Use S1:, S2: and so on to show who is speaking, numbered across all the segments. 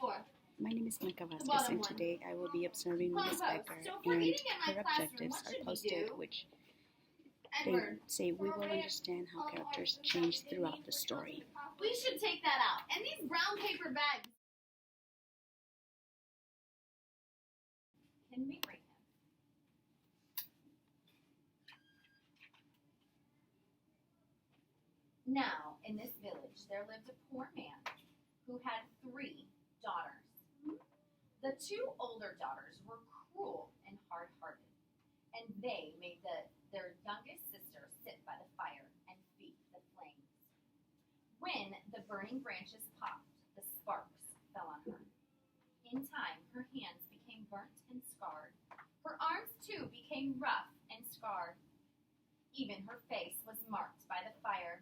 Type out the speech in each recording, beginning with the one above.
S1: for?
S2: My name is Blanca
S1: The
S2: Vazquez,
S1: bottom
S2: and
S1: one.
S2: today I will be observing
S1: Clone
S2: Miss
S1: post.
S2: Becker,
S1: So if we're
S2: and
S1: eating in my
S2: her
S1: classroom,
S2: objectives
S1: what
S2: are
S1: should we
S2: posted,
S1: do?
S2: which they
S1: Edward.
S2: say we will understand how characters change throughout the story.
S1: We should take that out. And these brown paper bags. Can we bring him? Now, in this village, there lived a poor man who had 3 daughters. The 2 older daughters were cruel and hard-hearted, and they made their youngest sister sit by the fire and feed the flames. When the burning branches popped, the sparks fell on her. In time, her hands became burnt and scarred. Her arms, too, became rough and scarred. Even her face was marked by the fire,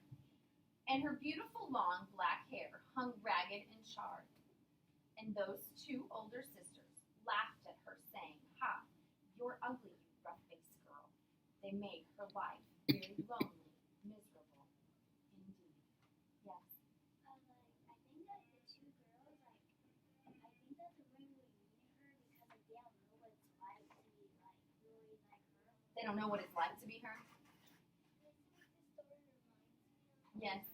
S1: and her beautiful long black hair hung ragged and charred. And those 2 older sisters laughed at her, saying, "Ha, you're ugly, you rough-faced girl." They made her life very lonely, miserable, indeed. Yes.
S3: I think that the 2 girls, I think that the ring really needed her because they don't know what it's like to be really like her.
S1: They don't know what it's like to be her? Yes.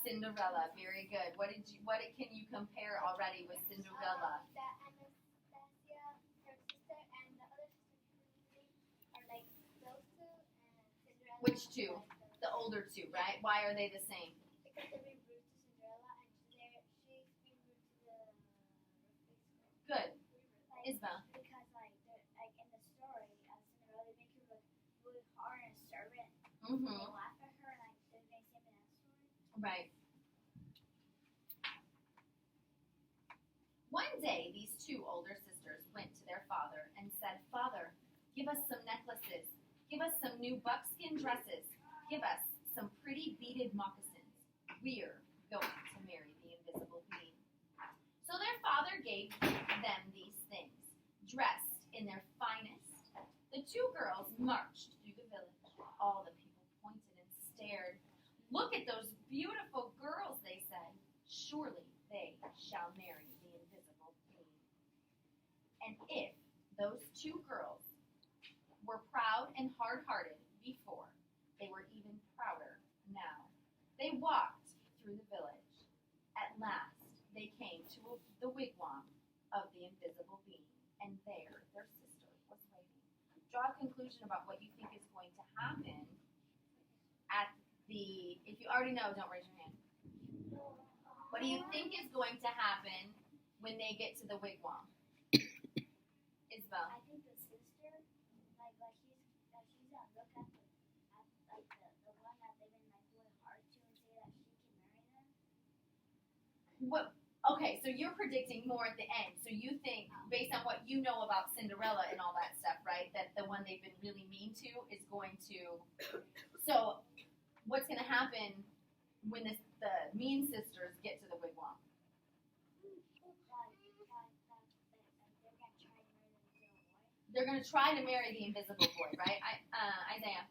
S1: Cinderella, very good. What can you compare already with Cinderella?
S3: That Anastasia, her sister, and the other sister are like those 2, and Cinderella.
S1: Which 2? The older 2, right? Why are they the same?
S3: Because they're being rude to Cinderella, and she's being rude to the rough-faced girl.
S1: Good. Isabel.
S3: Because in the story, Cinderella, they make her look really hard and a servant.
S1: Mm-hmm.
S3: They laugh at her, and they say in that story.
S1: Right. One day, these 2 older sisters went to their father and said, "Father, give us some necklaces. Give us some new buckskin dresses. Give us some pretty beaded moccasins. We're going to marry the invisible being." So their father gave them these things, dressed in their finest. The 2 girls marched through the village. All the people pointed and stared. "Look at those beautiful girls," they said. "Surely they shall marry the invisible being." And if those 2 girls were proud and hard-hearted before, they were even prouder now. They walked through the village. At last, they came to the wigwam of the invisible being, and there their sister was waiting. Draw a conclusion about what you think is going to happen at the, if you already know, don't raise your hand. What do you think is going to happen when they get to the wigwam? Isabel.
S3: I think the sister, she's gonna look at the one that they've been really hard to and say that she can marry them.
S1: What? Okay, so you're predicting more at the end. So you think, based on what you know about Cinderella and all that stuff, right, that the one they've been really mean to is going to. So, what's going to happen when the mean sisters get to the wigwam? They're going to try to marry the invisible boy, right? Isaiah.
S3: I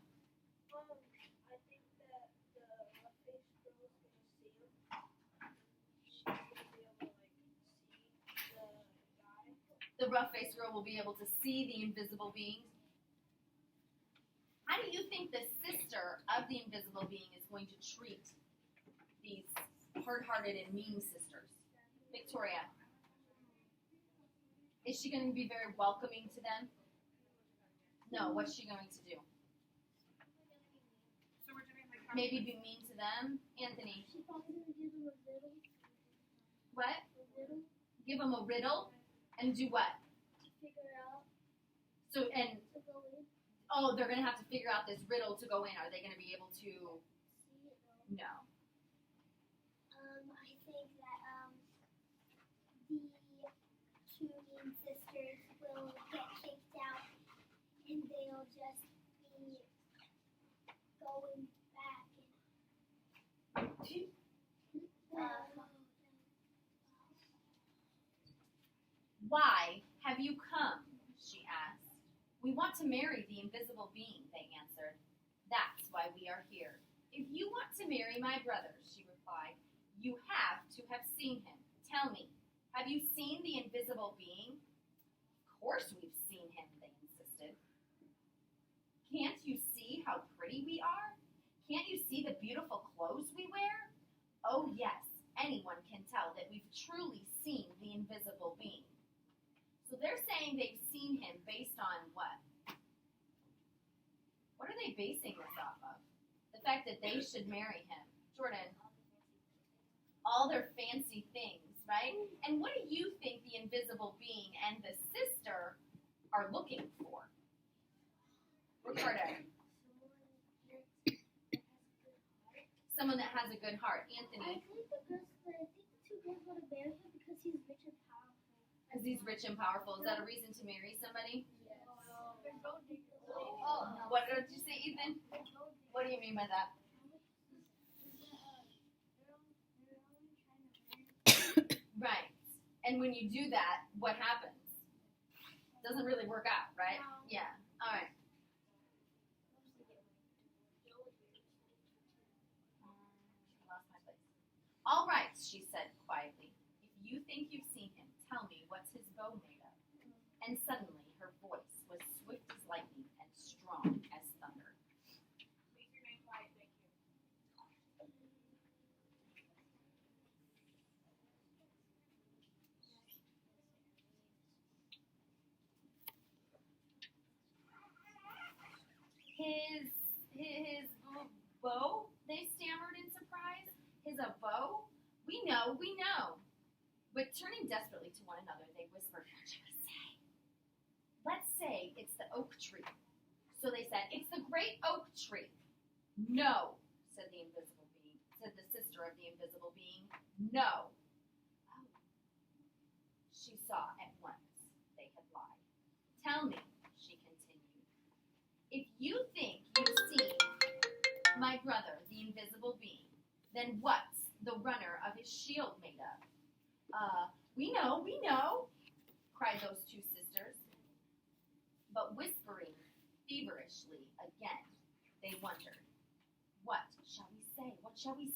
S3: think that the rough-faced girl is going to see him. She's going to be able to, see the guy.
S1: The rough-faced girl will be able to see the invisible beings. How do you think the sister of the invisible being is going to treat these hard-hearted and mean sisters? Victoria. Is she going to be very welcoming to them? No, what's she going to do?
S4: So we're doing like
S1: Maybe be mean to them? Anthony.
S3: She's probably going to give them a riddle.
S1: What?
S3: A riddle
S1: Give them a riddle and do what?
S3: to figure out
S1: So, and,
S3: to go in.
S1: oh, they're going to have to figure out this riddle to go in. Are they going to be able to?
S3: See it though.
S1: No.
S3: I think that the 2 mean sisters will get kicked out, and they'll just be going back and
S1: Why have you come? She asked. We want to marry the invisible being, they answered. That's why we are here. If you want to marry my brother, she replied, you have to have seen him. Tell me, Have you seen the invisible being? Of course we've seen him, they insisted. Can't you see how pretty we are? Can't you see the beautiful clothes we wear? Oh yes, anyone can tell that we've truly seen the invisible being. So they're saying they've seen him based on what? What are they basing this off of? The fact that they should marry him. Jordan, all their fancy things, right? And what do you think the invisible being and the sister are looking for? Ricardo. Someone that has a good heart. Anthony.
S3: I think the two girls want to marry him because he's rich and powerful.
S1: Because he's rich and powerful. Is that a reason to marry somebody?
S3: Yes.
S1: What did you say, Ethan? What do you mean by that? Right. And when you do that, what happens? Doesn't really work out, right? Yeah. All right. Lost my place. All right, she said quietly. If you think you've seen him, tell me what's his bow made of. And suddenly her voice was swift as lightning and strong as thunder. Make your name quiet, thank you. His bow? They stammered in surprise. His a bow? We know. But turning desperately to one another, they whispered, what shall we say? Let's say it's the oak tree. So they said, it's the great oak tree. No, said the invisible being, said the sister of the invisible being. No. Oh. She saw at once they had lied. Tell me, she continued, if you think you've seen my brother, the invisible being, then what's the runner of his shield made of? We know, cried those two sisters. But whispering feverishly again, they wondered, what shall we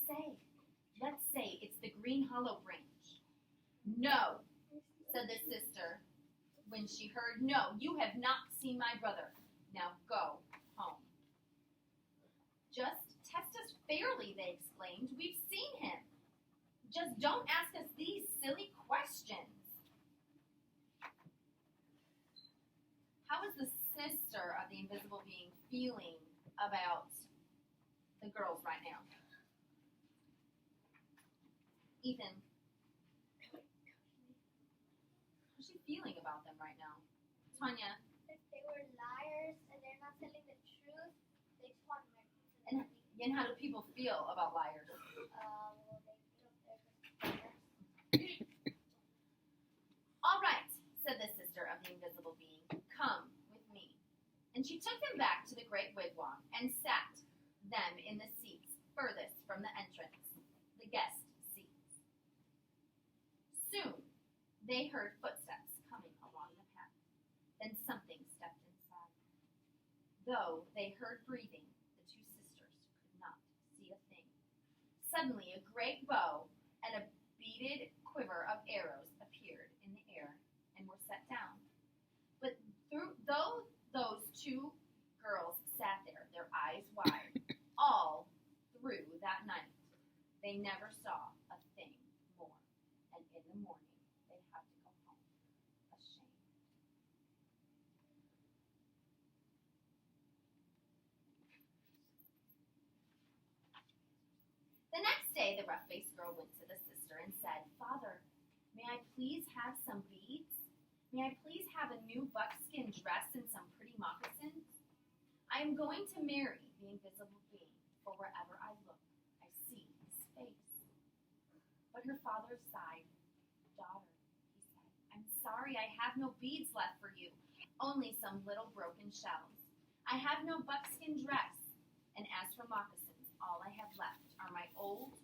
S1: say? Let's say it's the green hollow branch. No, said the sister when she heard, no, you have not seen my brother. Now go home. Just test us fairly, they exclaimed. We've seen him. Just don't ask us these silly questions. How is the sister of the invisible being feeling about the girls right now? Ethan, how's she feeling about them right now? Tanya,
S3: If they were liars and they're not telling the truth, they just want to marry
S1: and how do people feel about liars?
S3: well, they feel they're just
S1: All right, said the sister of the invisible being, come with me. And she took them back to the great wigwam and sat them in the seats furthest from the entrance, the guest seats. Soon they heard footsteps coming along the path. Then something stepped inside. Though they heard breathing, the two sisters could not see a thing. Suddenly a great bow and a beaded quiver of arrows appeared in the air and were set down. But though those two girls sat there, their eyes wide, all through that night, they never saw a thing more. And in the morning, they had to go home, ashamed. The next day, the rough-faced girl went to the sister and said, Father, may I please have some beads? May I please have a new buckskin dress and some pretty moccasins? I am going to marry the invisible being, for wherever I look, I see his face. But her father sighed. Daughter, he said, I'm sorry I have no beads left for you, only some little broken shells. I have no buckskin dress, and as for moccasins, all I have left are my old,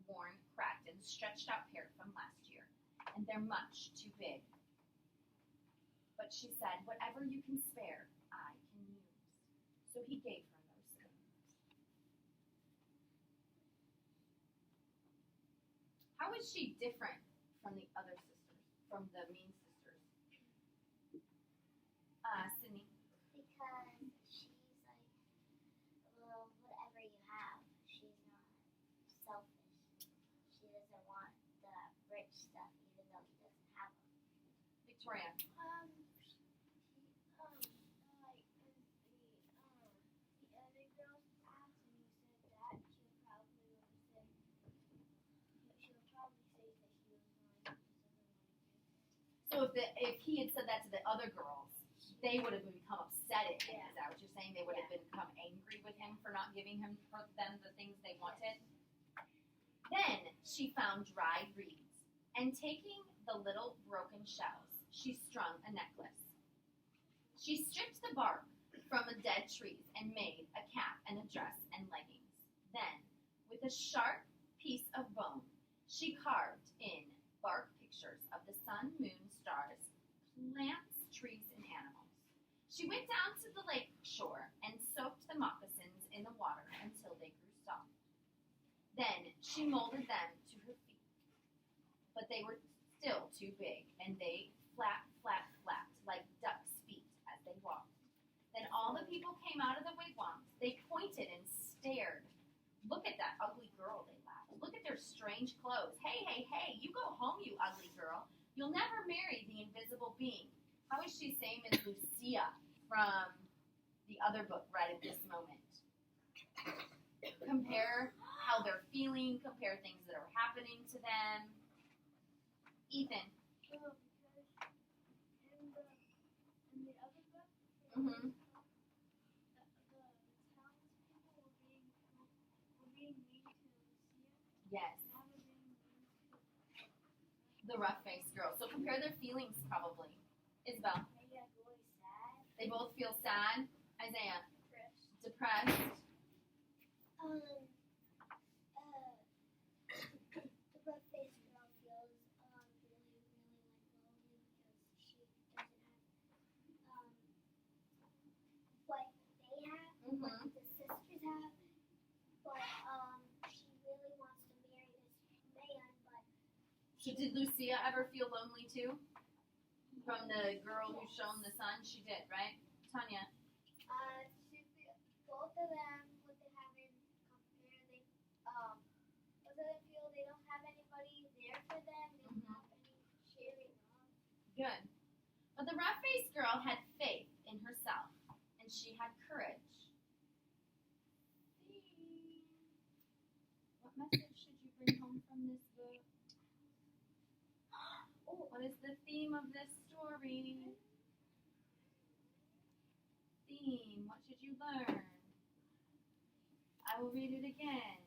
S1: worn, cracked, and stretched out pair from last year, and they're much too big. But she said, whatever you can spare, I can use. So he gave her those things. How How is she different from the other sisters, from the mean sisters? Sydney.
S4: Because she's like, well, whatever you have, she's not selfish. She doesn't want the rich stuff, even though he doesn't have them.
S1: Victoria.
S3: Like in the other girl's class, and he said that she'll probably say that she was going to.
S1: So if he had said that to the other girls, they would have become upset at him. Is that what you're saying? They would have become angry with him for not giving them the things they wanted. Then she found dried reeds, and taking the little broken shells, she strung a necklace. She stripped the bark from the dead trees and made a cap and a dress and leggings. Then, with a sharp piece of bone, she carved in bark pictures of the sun, moon, stars, plants, trees, and animals. She went down to the lake shore and soaked the moccasins in the water until they grew soft. Then she molded them to her feet, but they were still too big, and they flapped like ducks' feet as they walked. Then all the people came out of the wigwams. They pointed and stared. Look at that ugly girl, they laughed. Look at their strange clothes. Hey, hey, hey, you go home, you ugly girl. You'll never marry the invisible being. How is she same as Lucia from the other book right at this moment? Compare how they're feeling, compare things that are happening to them. Ethan.
S3: Because in the other book,
S1: Mm-hmm.
S3: the townspeople were being mean to Lucia.
S1: Yes.
S3: Now they're being mean to
S1: The rough-faced girl. So compare their feelings, probably. Isabel.
S4: Maybe I'm really sad.
S1: They both feel sad. Isaiah.
S3: Chris.
S1: Depressed.
S4: The rough-faced girl feels really, really lonely because she doesn't have what they have,
S1: Mm-hmm.
S4: what the sisters have. But she really wants to marry this man, but
S1: So did Lucia ever feel lonely too? From the girl who's shown the sun? She did, right? Tanya.
S4: both of them, what they have in compare, they both of them feel they don't have anybody there for them. They don't have any cheering on.
S1: Good. But the rough-faced girl had faith in herself, and she had courage. What message should you bring home from this book? Oh, what is the theme of this story? Theme, what should you learn? I will read it again.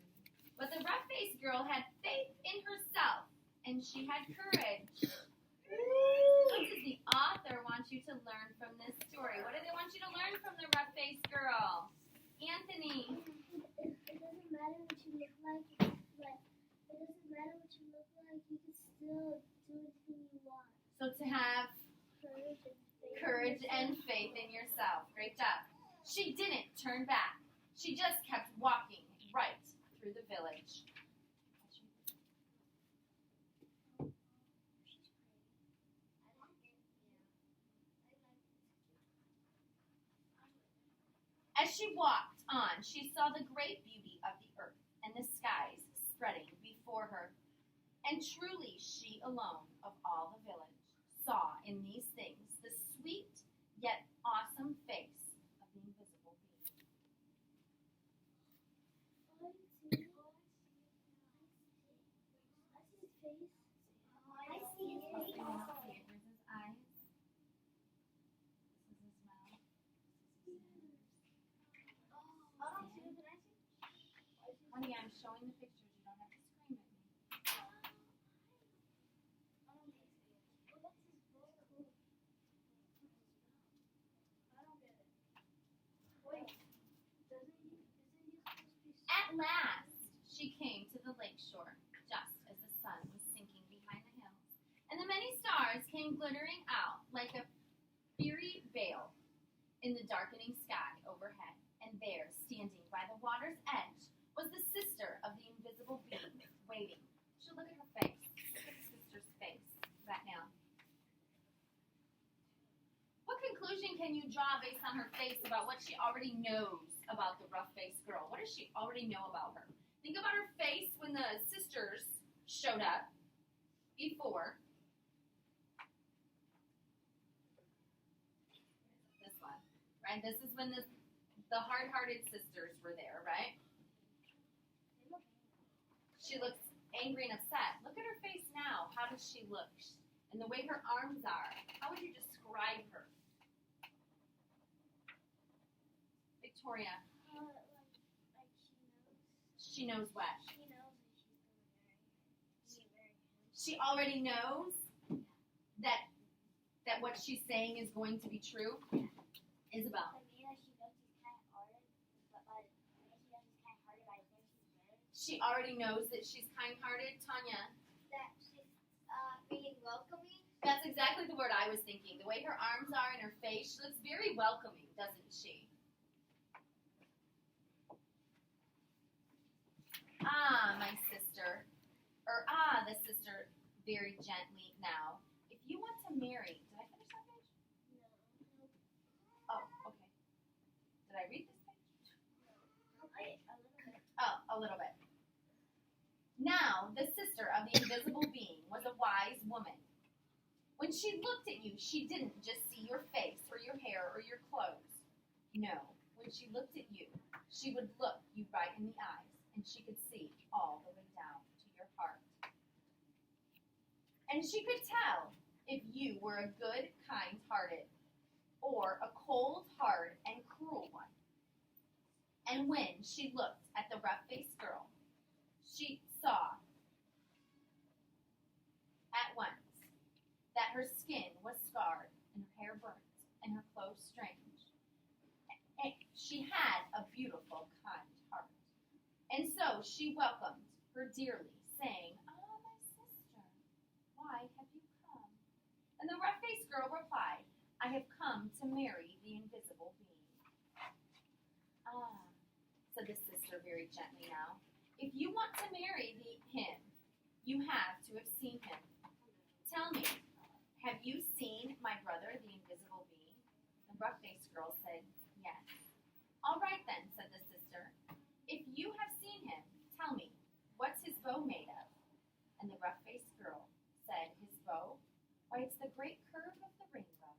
S1: But the rough-faced girl had faith in herself, and she had courage. What does the author want you to learn from this story? What do they want you to learn from the rough-faced girl? Anthony.
S4: It doesn't matter what you look like, but it doesn't matter what you look like, you can still do anything you want.
S1: So to have
S4: Courage and faith.
S1: courage and faith in yourself. Great job. She didn't turn back. She just kept walking right through the village. As she walked on, she saw the great beauty of the earth and the skies spreading before her. And truly she alone of all the village saw in these things the sweet yet awesome face of the invisible being.
S4: I see his face.
S1: Here's his eyes. This is his mouth. This is his ears. Honey, I'm showing the pictures. You don't have to scream at me. At last, she came to the lake shore, just as the sun was sinking behind the hills, and the many stars came glittering out like a fiery veil in the darkening sky overhead. And there, standing by the water's edge, was the sister of the invisible being, waiting. You should look at her face. draw based on her face about what she already knows about the rough-faced girl. What does she already know about her? Think about her face when the sisters showed up before. This one, right? This is when the hard-hearted sisters were there, right? She looks angry and upset. Look at her face now. How does she look? And the way her arms are. How would you describe her? Victoria.
S3: Like
S1: She knows what?
S3: she knows that she's gonna marry him.
S1: She already knows that what she's saying is going to be true. Isabel.
S4: Like, maybe like she knows he's kind of hard, but maybe she knows he's kind of hard, but I think she's married.
S1: She already knows that she's kind-hearted. Tanya.
S4: That she's being welcoming.
S1: That's exactly the word I was thinking. The way her arms are and her face, she looks very welcoming, doesn't she? Ah, my sister. The sister very gently now. If you want to marry, did I finish that page?
S3: No.
S1: Oh, okay. Did I read this page?
S3: A little bit.
S1: Oh, a little bit. Now, the sister of the invisible being was a wise woman. When she looked at you, she didn't just see your face or your hair or your clothes. No, when she looked at you, she would look you right in the eyes, and she could see all the way down to your heart. And she could tell if you were a good, kind-hearted, or a cold, hard, and cruel one. And when she looked at the rough-faced girl, she saw at once that her skin was scarred and her hair burnt and her clothes strange. And she had a beautiful, kind heart. And so she welcomed her dearly, saying, "Oh, my sister, why have you come?" And the rough-faced girl replied, "I have come to marry the invisible being." "Ah," said the sister very gently now, "if you want to marry him, you have to have seen him. Tell me, have you seen my brother, the invisible being?" The rough-faced girl said, "Yes." "All right then," said the sister. "If you have seen him, tell me, what's his bow made of?" And the rough-faced girl said, "His bow? Why, it's the great curve of the rainbow."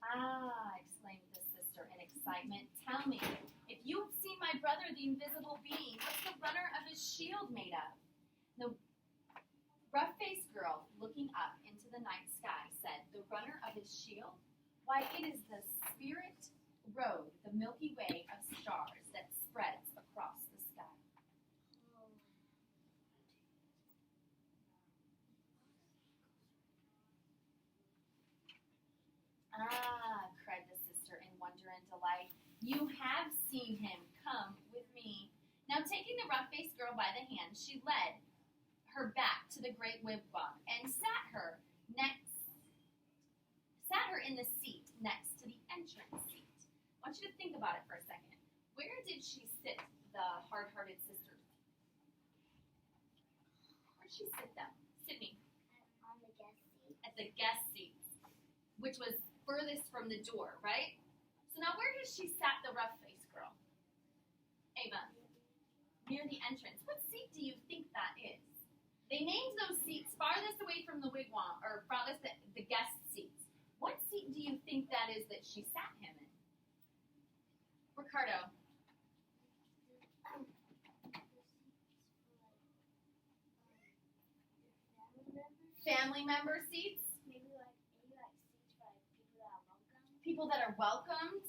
S1: "Ah," exclaimed the sister in excitement, "tell me, if you have seen my brother, the invisible being, what's the runner of his shield made of?" The rough-faced girl, looking up into the night sky, said, "The runner of his shield? Why, it is the spirit road, the Milky Way of stars that spreads across the sky." "Ah," cried the sister in wonder and delight, "you have seen him. Come with me." Now, taking the rough-faced girl by the hand, she led her back to the great wigwam and sat her in the seat next to the entrance seat. I want you to think about it for a second. Where did she sit the hard-hearted sisters? Where'd she sit them? Sydney.
S4: On the guest seat.
S1: At the guest seat, which was furthest from the door, right? So now where does she sat the rough-faced girl? Ava. Near the entrance. What seat do you think that is? They named those seats farthest away from the wigwam, or farthest the guest seats. What seat do you think that is that she sat him in? Ricardo. Family member seats?
S4: Maybe like seats for like people that are welcome.
S1: People that are welcomed?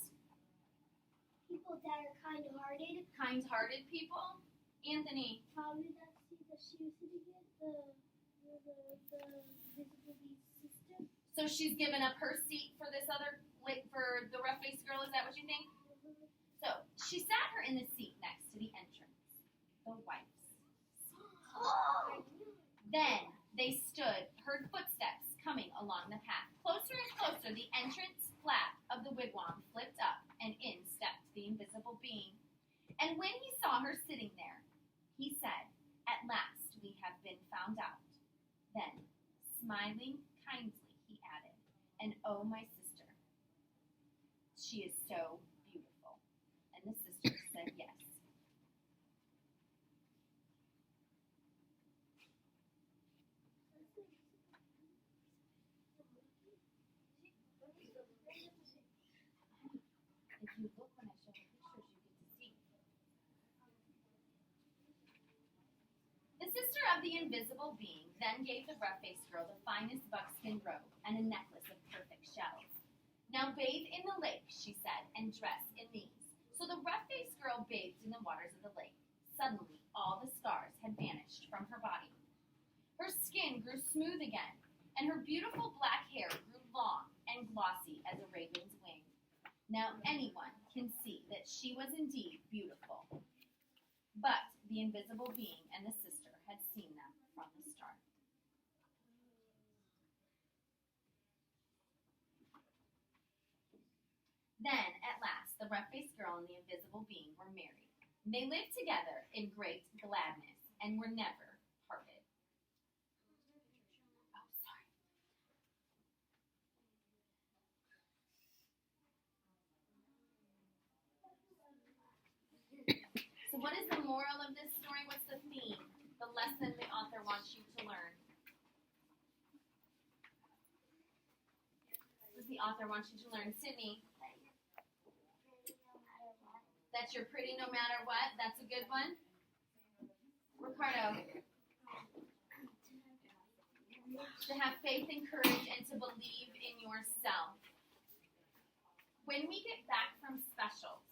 S4: People that are kind-hearted.
S1: Kind-hearted people? Anthony.
S3: Probably that seat that she was sitting in, the visible beast sister.
S1: So she's given up her seat for this other, for the rough-faced girl, is that what you think? So she sat her in the seat next to the entrance, the wife's seat. Then they stood, heard footsteps coming along the path. Closer and closer, the entrance flap of the wigwam flipped up, and in stepped the invisible being. And when he saw her sitting there, he said, "Oh, my sister. She is so beautiful." And the sister said yes. If you look when I show the pictures, you get to see. The sister of the invisible being then gave the rough-faced girl the finest buckskin robe and a necklace of perfect shells. "Now bathe in the lake," she said, "and dress in these." So the rough-faced girl bathed in the waters of the lake. Suddenly, all the scars had vanished from her body. Her skin grew smooth again, and her beautiful black hair grew long and glossy as a raven's wing. Now anyone can see that she was indeed beautiful. But the invisible being and the sister had seen them from the start. Then, at last, the rough-faced girl and the invisible being were married. They lived together in great gladness and were never parted. Oh, sorry. So what is the moral of this story? What's the theme? The lesson the author wants you to learn? What does the author want you to learn? Sydney? That you're pretty no matter what? That's a good one. Ricardo? To have faith and courage and to believe in yourself. When we get back from specials,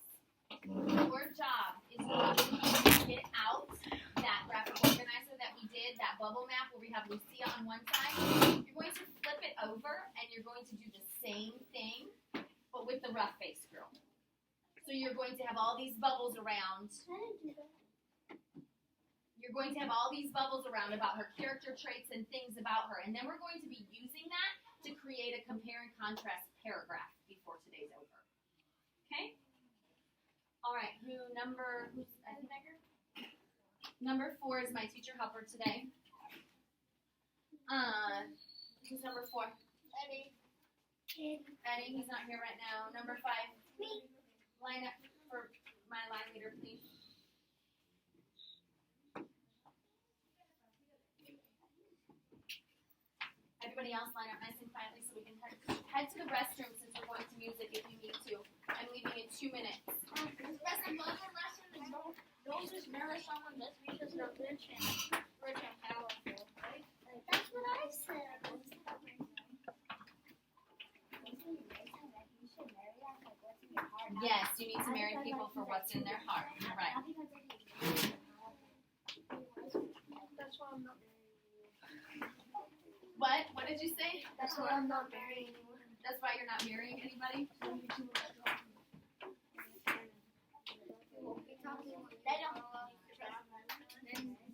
S1: your job is going to be to get out that graphic organizer that we did, that bubble map where we have Lucia on one side. You're going to flip it over and you're going to do the same thing, but with the rough-faced girl. So you're going to have all these bubbles around. You're going to have all these bubbles around about her character traits and things about her. And then we're going to be using that to create a compare and contrast paragraph before today's over. Okay? All right, number 4 is my teacher helper today. Who's number 4?
S4: Eddie.
S1: Eddie, he's not here right now. Number 5.
S4: Me.
S1: Line up for my line leader, please. Everybody else line up nice and quietly so we can head to the restroom since we're going to music if you need to. I'm leaving in 2 minutes.
S3: Don't just marry someone just because they're rich and powerful, right?
S4: That's what I said.
S1: Yes, you need to marry people for what's in their heart. You're right.
S3: That's why I'm not marrying anyone.
S1: What? What did you say?
S3: That's why I'm not marrying anyone.
S1: That's why you're not marrying anybody?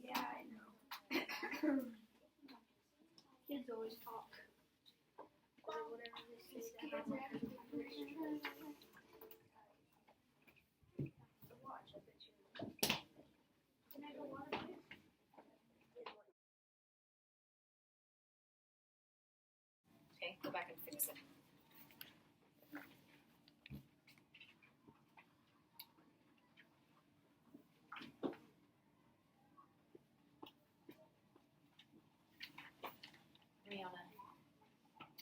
S3: Yeah, I know. Kids always talk. Or whatever they say. Watch, I bet you. Can I go water, please?
S1: Okay, go back and fix it. Rihanna,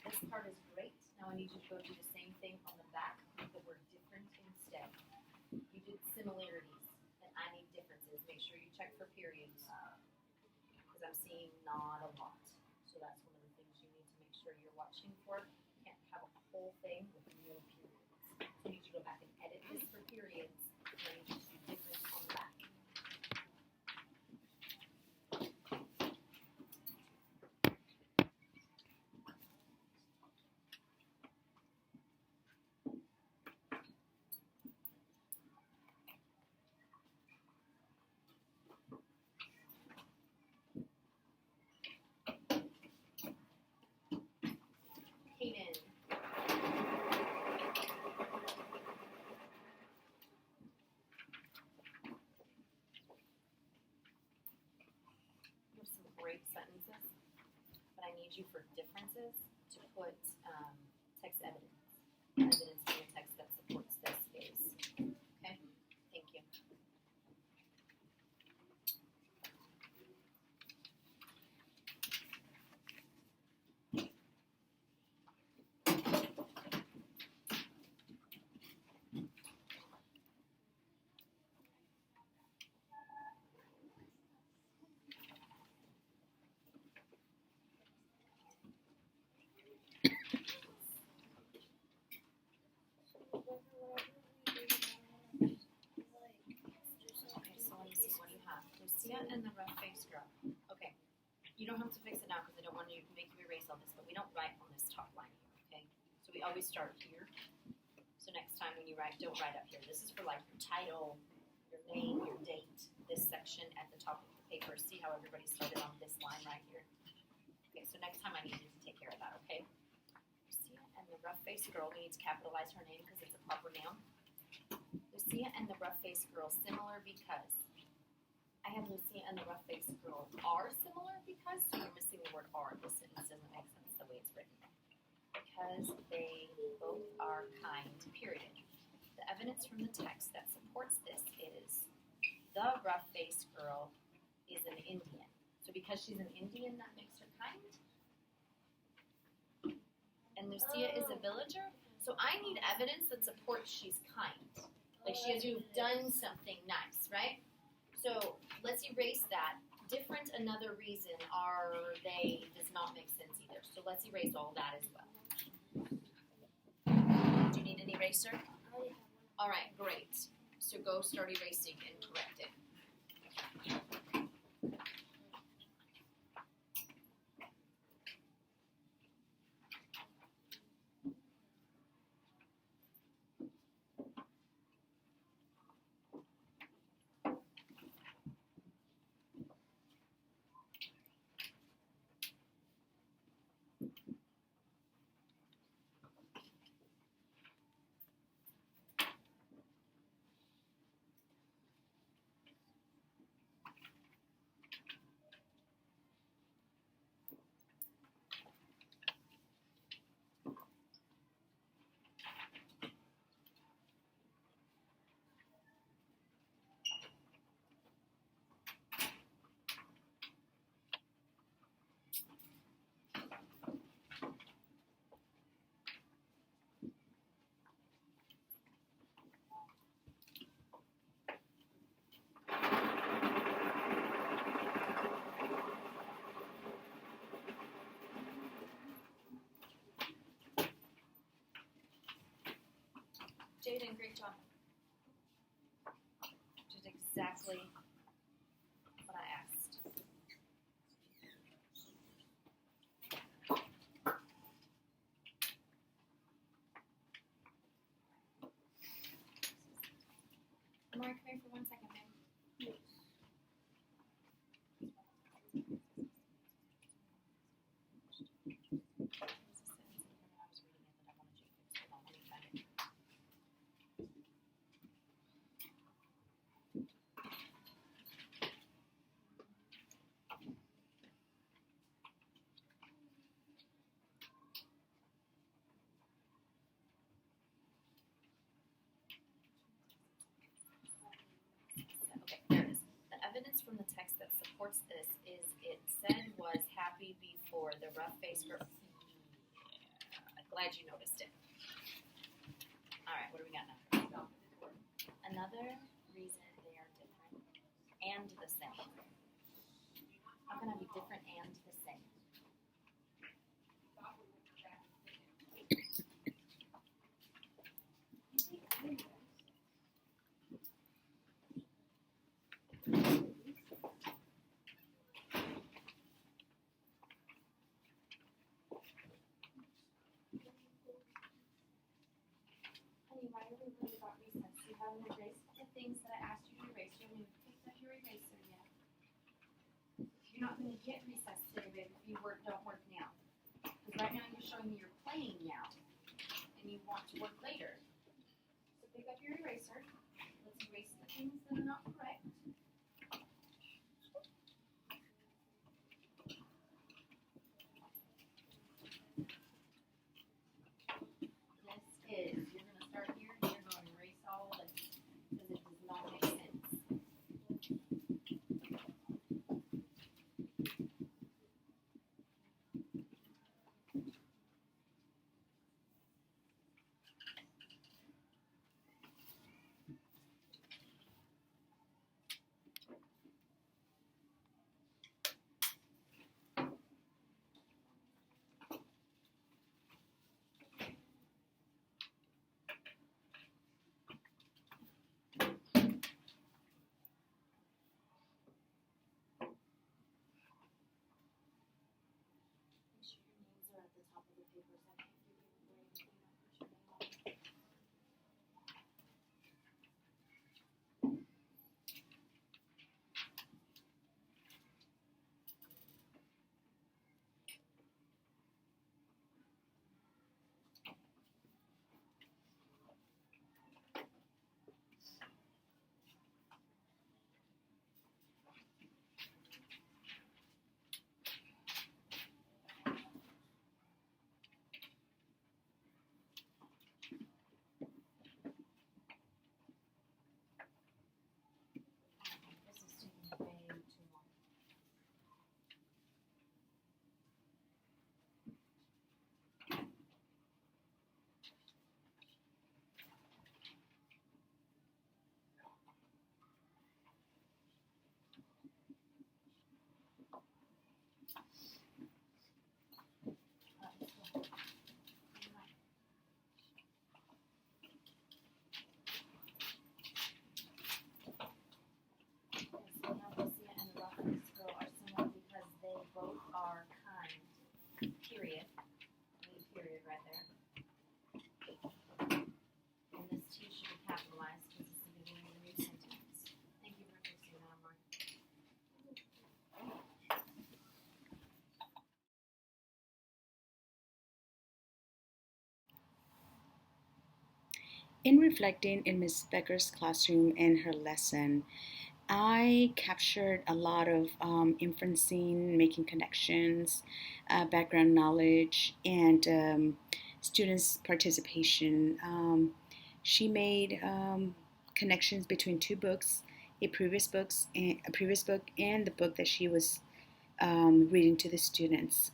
S1: this part is great. Now I need you to go do the same thing on the back with the word different instead. You did similarities, and I need differences. Make sure you check for periods, because I'm seeing not a lot. So that's one of the things you need to make sure you're watching for. You can't have a whole thing with no periods. So you need to go back and edit this for periods, and I need you to do different on the back. Hayden. There's some great sentences, but I need you for differences to put text evidence. Evidence from the text that supports this is. Okay? Thank you. Okay, so let me see. What do you have? Lucia and the rough face girl. Okay. You don't have to fix it now because I don't want to make you erase all this, but we don't write on this top line here, okay? So we always start here. So next time when you write, don't write up here. This is for like your title, your name, your date, this section at the top of the paper. See how everybody started on this line right here? Okay, so next time I need you to take care of that, okay? Lucia and the rough face girl. We need to capitalize her name because it's a proper noun. Lucia and the rough face girl similar because. I have Lucia and the rough face girl are similar because, so you're missing the word are. This sentence doesn't make sense the way it's written. Because they both are kind, period. The evidence from the text that supports this is the rough face girl is an Indian. So because she's an Indian, that makes her kind. And Lucia is a villager. So I need evidence that supports she's kind. Like she has done something nice, right? So let's erase that. Different, another reason, are they, does not make sense either. So let's erase all that as well. Do you need an eraser? All right, great. So go start erasing and correct it. Jaden, great job. Did exactly what I asked. Amari, come here for 1 second, babe. Okay, there it is. The evidence from the text that supports this is it said was happy before the rough face girl. Yeah, glad you noticed it. All right, what do we got now? Another reason they are different and the same. How can I be different and the same? Honey, why are we worried about recess? You haven't erased the things that I asked you to erase. You haven't even picked up your eraser yet. You're not going to get recess today, babe, if you don't work now. Because right now you're showing me you're playing now. And you want to work later. So pick up your eraser. Let's erase the things that are not correct. read there. And this too should be capitalized because it's the beginning of a new sentence. Thank you for fixing that, Mark.
S2: In reflecting in Ms. Becker's classroom and her lesson, I captured a lot of inferencing, making connections, background knowledge, and students' participation. She made connections between two books, a previous book, and the book that she was reading to the students.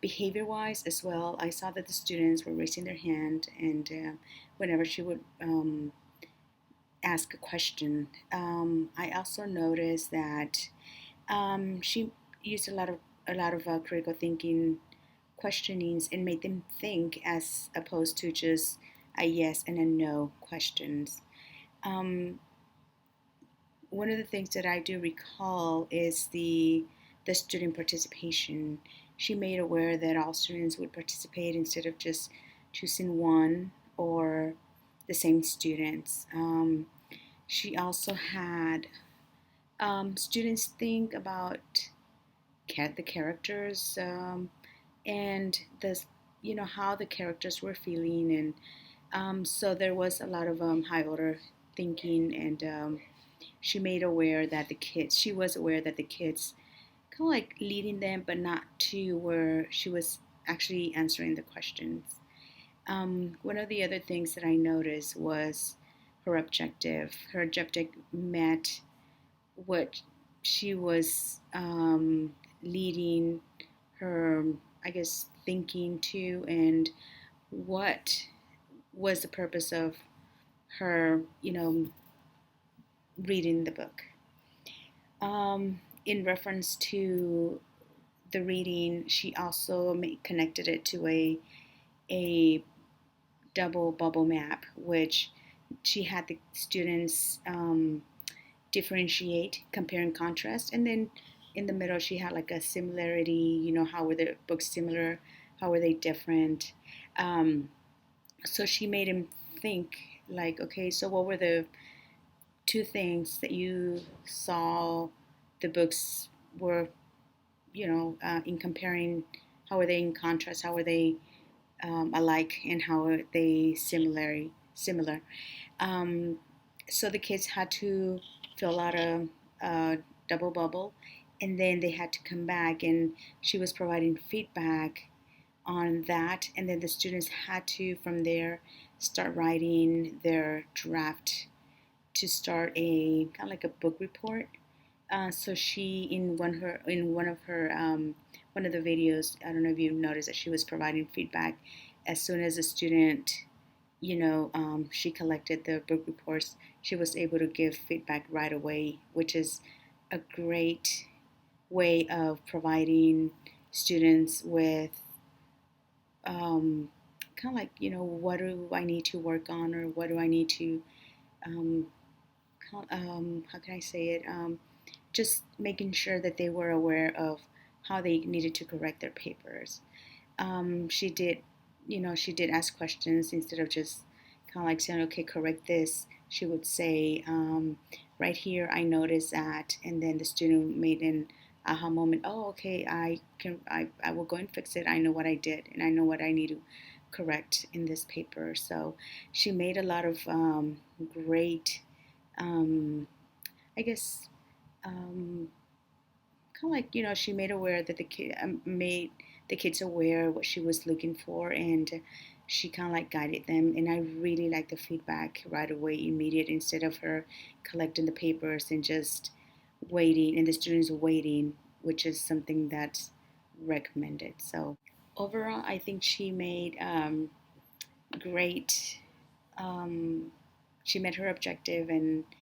S2: Behavior-wise as well, I saw that the students were raising their hand, and whenever she would ask a question, I also noticed that she used a lot of critical thinking questionings and made them think as opposed to just a yes and a no questions. Um, One of the things that I do recall is the student participation. She made aware that all students would participate instead of just choosing one or the same students. She also had students think about the characters and how the characters were feeling, and so there was a lot of high order thinking, and she was aware that the kids kind of like leading them, but not to where she was actually answering the questions. One of the other things that I noticed was her objective. Her objective met what she was leading her, I guess, thinking to, and what was the purpose of her, reading the book. In reference to the reading, she also connected it to a double bubble map, which she had the students differentiate, compare and contrast, and then in the middle she had like a similarity. How were the books similar? How were they different? So she made him think like, okay, so what were the two things that you saw the books were, in comparing? How are they in contrast? How are they alike, and how are they similar? Um, so the kids had to fill out a double bubble, and then they had to come back, and she was providing feedback on that, and then the students had to from there start writing their draft to start a kind of like a book report. So she one of the videos, I don't know if you noticed that she was providing feedback as soon as a student, she collected the book reports. She was able to give feedback right away, which is a great way of providing students with kind of like, what do I need to work on, or what do I need to um, how can I say it? Just making sure that they were aware of how they needed to correct their papers. She did ask questions instead of just kind of like saying, okay, correct this. She would say, right here, I noticed that, and then the student made an aha moment. Oh, okay, I will go and fix it. I know what I did, and I know what I need to correct in this paper. So she made a lot of great, um, I guess, kind of like, she made aware that made the kids aware what she was looking for, and she kind of like guided them. And I really like the feedback right away, immediate, instead of her collecting the papers and just waiting, and the students waiting, which is something that's recommended. So overall, I think she made great. She met her objective, and